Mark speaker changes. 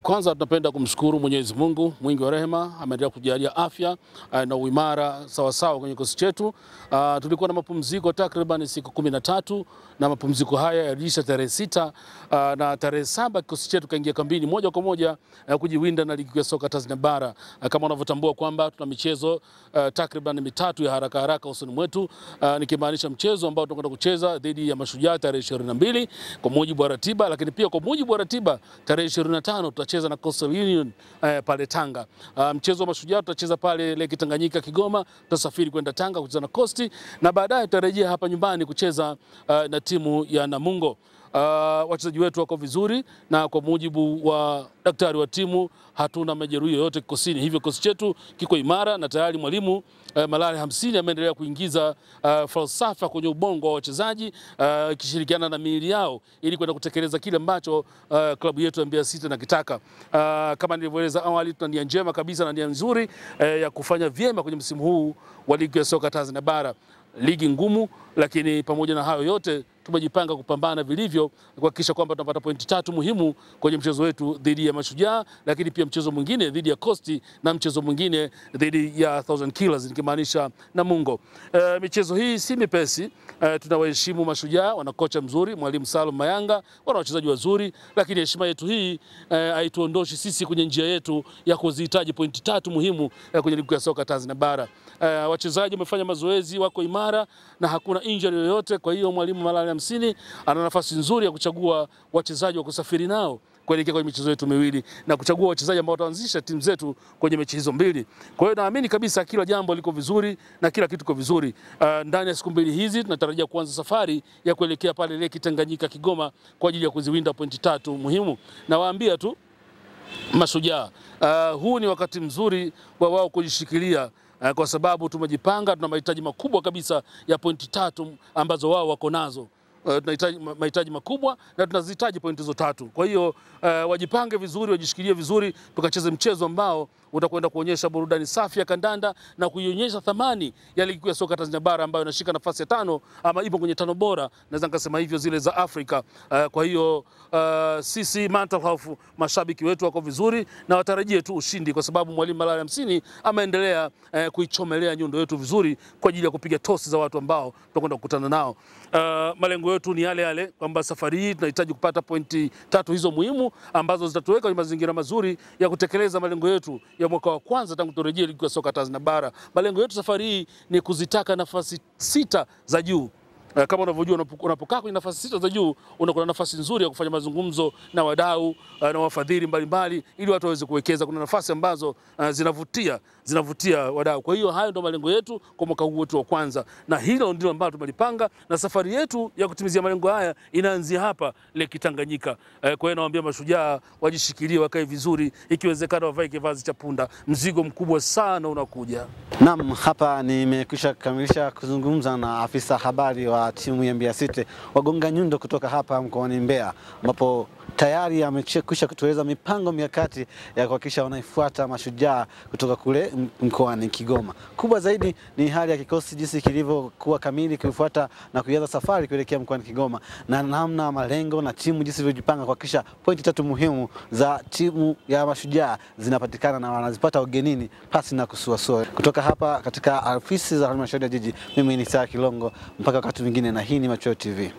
Speaker 1: Kwanza tunapenda kumshukuru Mwenyezi Mungu mwingi wa rehema, ameendelea kujalia afya na uimara sawa sawa kwenye kikosi chetu. Tulikuwa na mapumziko takriban siku 13 na mapumziko haya yaliisha tarehe 6 na tarehe 7 kikosi chetu kaingia kambini moja kwa moja kujiwinda na ligi ya soka Tanzania bara. Kama unavyotambua kwamba tuna michezo takriban mitatu ya haraka haraka usoni mwetu, nikimaanisha mchezo ambao tunakwenda kucheza dhidi ya Mashujaa tarehe 22 kwa mujibu wa ratiba, lakini pia kwa mujibu wa ratiba tarehe 25 tutacheza na Coastal Union pale Tanga. Mchezo wa Mashujaa tutacheza pale Lake Tanganyika Kigoma, tutasafiri kwenda Tanga kucheza na Coast na baadaye tutarejea hapa nyumbani kucheza na timu ya Namungo. Wachezaji wetu wako vizuri na kwa mujibu wa daktari wa timu hatuna majeruhi yoyote kikosini, hivyo kikosi chetu kiko imara na tayari mwalimu Malale 50 ameendelea kuingiza falsafa kwenye ubongo wa wachezaji ikishirikiana na miili yao ili kwenda kutekeleza kile ambacho klabu yetu ya Mbeya City inakitaka. Kama nilivyoeleza awali, tuna nia njema kabisa na nia nzuri ya kufanya vyema kwenye msimu huu wa ligi ya soka Tanzania bara. Ligi ngumu, lakini pamoja na hayo yote tumejipanga kupambana vilivyo kuhakikisha kwamba tunapata pointi 3 muhimu kwenye mchezo wetu dhidi ya Mashujaa, lakini pia mchezo mwingine dhidi ya Coast na mchezo mwingine dhidi ya Thousand Killers nikimaanisha Namungo. Michezo hii si mipesi. Tunawaheshimu Mashujaa, wana kocha mzuri Mwalimu Salum Mayanga, wana wachezaji wazuri, lakini heshima yetu hii haituondoshi sisi kwenye njia yetu ya kuzihitaji pointi 3 muhimu kwenye ligi ya soka Tanzania bara. Wachezaji wamefanya mazoezi, wako imara na hakuna injury yoyote, kwa hiyo Mwalimu Malale 50 ana nafasi nzuri ya kuchagua wachezaji wa kusafiri nao kuelekea kwenye michezo yetu miwili na kuchagua wachezaji ambao wataanzisha timu zetu kwenye mechi hizo mbili. Kwa hiyo naamini kabisa kila jambo liko vizuri na kila kitu kiko vizuri. Ndani ya siku mbili hizi tunatarajia kuanza safari ya kuelekea pale Lake Tanganyika Kigoma kwa ajili ya kuziwinda pointi 3 muhimu. Na waambia tu Mashujaa, huu ni wakati mzuri wa wao kujishikilia kwa sababu tumejipanga, tuna mahitaji makubwa kabisa ya pointi 3 ambazo wao wako nazo. Tunahitaji mahitaji makubwa na tunazihitaji pointi hizo 3. Kwa hiyo wajipange vizuri, wajishikilie vizuri, tukacheze mchezo ambao utakwenda kuonyesha burudani safi ya kandanda na kuionyesha thamani ya ligi ya soka Tanzania bara ambayo inashika nafasi ya 5 ama ipo kwenye 5 bora, naweza nikasema hivyo, zile za Afrika. Kwa hiyo sisi mental health, mashabiki wetu wako vizuri na watarajie tu ushindi kwa sababu Mwalimu Malale 50 ameendelea kuichomelea nyundo yetu vizuri kwa ajili ya kupiga tosi za watu ambao tutakwenda kukutana nao. Malengo yetu ni yale yale kwamba safari hii tunahitaji kupata pointi 3 hizo muhimu ambazo zitatuweka kwenye mazingira mazuri ya kutekeleza malengo yetu ya mwaka wa kwanza tangu turejee ligi ya soka Tanzania bara. Malengo yetu safari hii ni kuzitaka nafasi 6 za juu. Kama unavyojua, unapokaa kwenye nafasi 6 za juu unakuwa na nafasi nzuri ya kufanya mazungumzo na wadau na wafadhili mbalimbali ili watu waweze kuwekeza. Kuna nafasi ambazo zinavutia wadau. Kwa hiyo hayo ndio malengo yetu kwa mwaka huu wetu wa kwanza, na hilo ndilo ambalo tumelipanga, na safari yetu ya kutimizia malengo haya inaanzia hapa Lake Tanganyika. Kwa hiyo nawaambia Mashujaa wajishikilie, wakae vizuri, ikiwezekana wavae kivazi cha punda. Mzigo mkubwa sana unakuja.
Speaker 2: Naam, hapa nimekwisha kamilisha kuzungumza na afisa habari wa timu ya Mbeya City Wagonga Nyundo kutoka hapa mkoani Mbeya, ambapo tayari amekwisha kutueleza mipango mikakati ya kuhakikisha wanaifuata Mashujaa kutoka kule mkoani Kigoma. Kubwa zaidi ni hali ya kikosi jinsi kilivyokuwa kamili kuifuata na kuanza safari kuelekea mkoani Kigoma, na namna malengo na timu jinsi ilivyojipanga kuhakikisha pointi 3 muhimu za timu ya Mashujaa zinapatikana na wanazipata ugenini pasi na kusuasua. Kutoka hapa katika afisi za halmashauri ya jiji, mimi ni Saa Kilongo, mpaka wakati mwingine, na hii ni Machweo TV.